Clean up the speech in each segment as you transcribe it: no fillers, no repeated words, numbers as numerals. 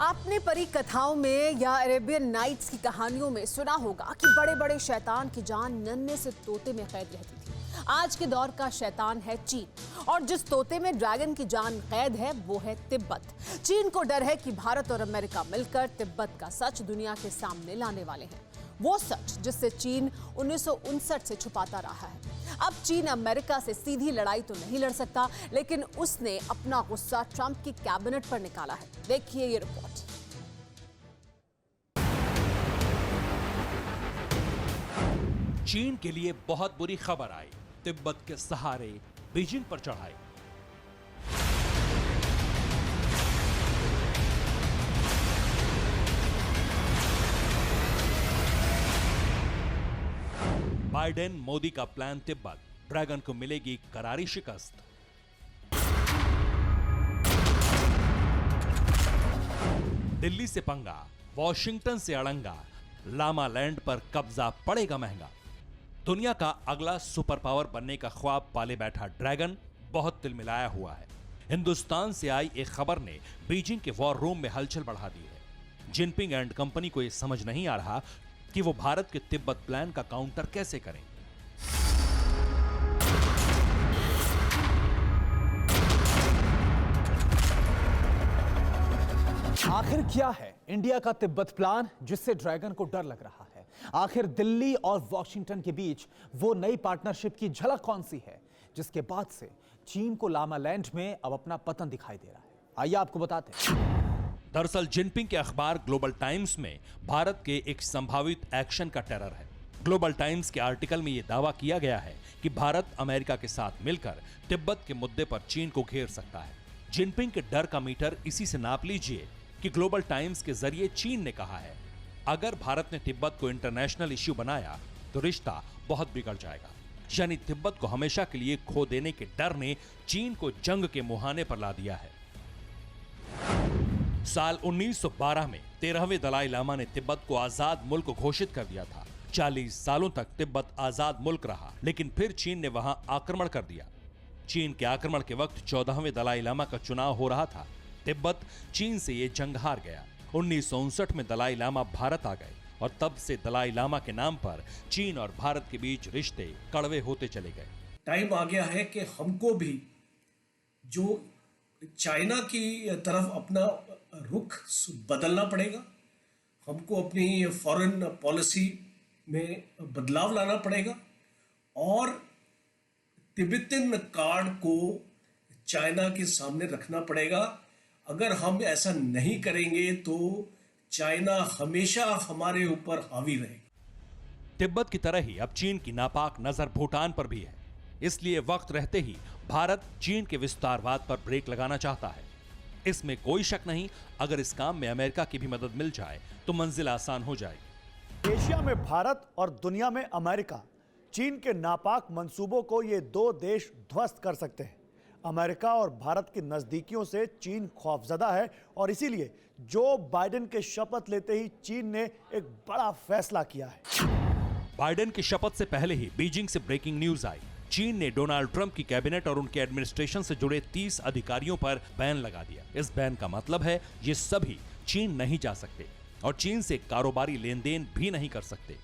आपने परी कथाओं में या अरेबियन नाइट्स की कहानियों में सुना होगा कि बड़े बड़े शैतान की जान नन्हे से तोते में कैद रहती थी। आज के दौर का शैतान है चीन और जिस तोते में ड्रैगन की जान कैद है वो है तिब्बत। चीन को डर है कि भारत और अमेरिका मिलकर तिब्बत का सच दुनिया के सामने लाने वाले हैं, वो सच जिससे चीन 1959 से छुपाता रहा है। अब चीन अमेरिका से सीधी लड़ाई तो नहीं लड़ सकता, लेकिन उसने अपना गुस्सा ट्रंप की कैबिनेट पर निकाला है। देखिए ये रिपोर्ट। चीन के लिए बहुत बुरी खबर आई, तिब्बत के सहारे बीजिंग पर चढ़ाई। बाइडेन मोदी का प्लान तिब्बत, ड्रैगन को मिलेगी करारी शिकस्त। दिल्ली से पंगा, वॉशिंगटन से अड़ंगा, लामा लैंड पर कब्जा पड़ेगा महंगा। दुनिया का अगला सुपर पावर बनने का ख्वाब पाले बैठा ड्रैगन बहुत तिलमिलाया हुआ है। हिंदुस्तान से आई एक खबर ने बीजिंग के वॉर रूम में हलचल बढ़ा दी है। जिनपिंग एंड कंपनी को यह समझ नहीं आ रहा कि वो भारत के तिब्बत प्लान का काउंटर कैसे करें। आखिर क्या है इंडिया का तिब्बत प्लान जिससे ड्रैगन को डर लग रहा है? आखिर दिल्ली और वॉशिंगटन के बीच वो नई पार्टनरशिप की झलक कौन सी है जिसके बाद से चीन को लामा लैंड में अब अपना पतन दिखाई दे रहा है? आइए आपको बताते हैं। दरअसल जिनपिंग के अखबार ग्लोबल टाइम्स में भारत के एक संभावित एक्शन का टेरर है। ग्लोबल टाइम्स के आर्टिकल में यह दावा किया गया है कि भारत अमेरिका के साथ मिलकर तिब्बत के मुद्दे पर चीन को घेर सकता है। जिनपिंग के डर का मीटर इसी से नाप लीजिए कि ग्लोबल टाइम्स के जरिए चीन ने कहा है, अगर भारत ने तिब्बत को इंटरनेशनल इश्यू बनाया तो रिश्ता बहुत बिगड़ जाएगा। यानी तिब्बत को हमेशा के लिए खो देने के डर ने चीन को जंग के मुहाने पर ला दिया है। साल 1912 में 13वें दलाई लामा ने तिब्बत को आजाद मुल्क घोषित कर दिया था। 40 सालों तक तिब्बत आजाद मुल्क रहा, लेकिन फिर चीन ने वहां आक्रमण कर दिया। चीन के आक्रमण के वक्त 14वें दलाई लामा का चुनाव हो रहा था। तिब्बत चीन से ये जंग हार गया। 1959 में दलाई लामा भारत आ गए और तब से दलाई लामा के नाम पर चीन और भारत के बीच रिश्ते कड़वे होते चले गए। टाइम आ गया है कि हमको भी जो चाइना की तरफ अपना रुख बदलना पड़ेगा। हमको अपनी फॉरेन पॉलिसी में बदलाव लाना पड़ेगा और तिब्बतन कार्ड को चाइना के सामने रखना पड़ेगा। अगर हम ऐसा नहीं करेंगे तो चाइना हमेशा हमारे ऊपर हावी रहेगी। तिब्बत की तरह ही अब चीन की नापाक नजर भूटान पर भी है। इसलिए वक्त रहते ही भारत चीन के विस्तारवाद पर ब्रेक लगाना चाहता है। इसमें कोई शक नहीं, अगर इस काम में अमेरिका की भी मदद मिल जाए तो मंजिल आसान हो जाएगी। एशिया में भारत और दुनिया में अमेरिका चीन के नापाक मंसूबों को ये दो देश ध्वस्त कर सकते हैं। अमेरिका और भारत की नजदीकियों से चीन खौफजदा है और इसीलिए जो बाइडेन के शपथ लेते ही चीन ने एक बड़ा फैसला किया है। बाइडेन की शपथ से पहले ही बीजिंग से ब्रेकिंग न्यूज आई। चीन ने डोनाल्ड ट्रंप की कैबिनेट और उनके एडमिनिस्ट्रेशन से जुड़े 30 अधिकारियों पर बैन लगा दिया। इस बैन का मतलब है ये सभी चीन नहीं जा सकते और चीन से कारोबारी लेन देन भी नहीं कर सकते।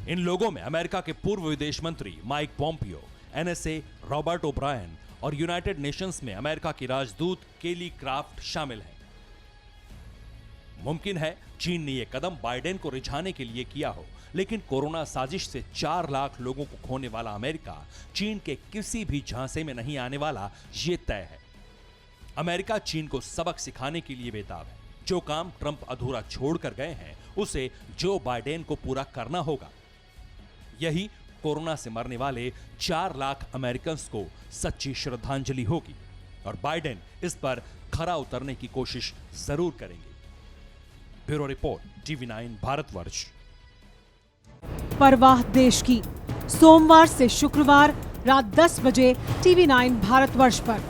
इन लोगों में अमेरिका के पूर्व विदेश मंत्री Mike Pompeo, NSA Robert O'Brien और यूनाइटेड नेशंस में अमेरिका की राजदूत केली क्राफ्ट शामिल हैं। मुमकिन है चीन ने यह कदम बाइडेन को रिझाने के लिए किया हो, लेकिन कोरोना साजिश से 4 लाख लोगों को खोने वाला अमेरिका चीन के किसी भी झांसे में नहीं आने वाला, ये तय है। अमेरिका चीन को सबक सिखाने के लिए बेताब है। जो काम ट्रंप अधूरा छोड़कर गए हैं उसे जो बाइडेन को पूरा करना होगा। यही कोरोना से मरने वाले 4 लाख अमेरिकन को सच्ची श्रद्धांजलि होगी और बाइडेन इस पर खरा उतरने की कोशिश जरूर करेंगे। Bureau report, TV9 Bharatvarsh. परवाह देश की, सोमवार से शुक्रवार रात 10 बजे TV9 भारतवर्ष पर।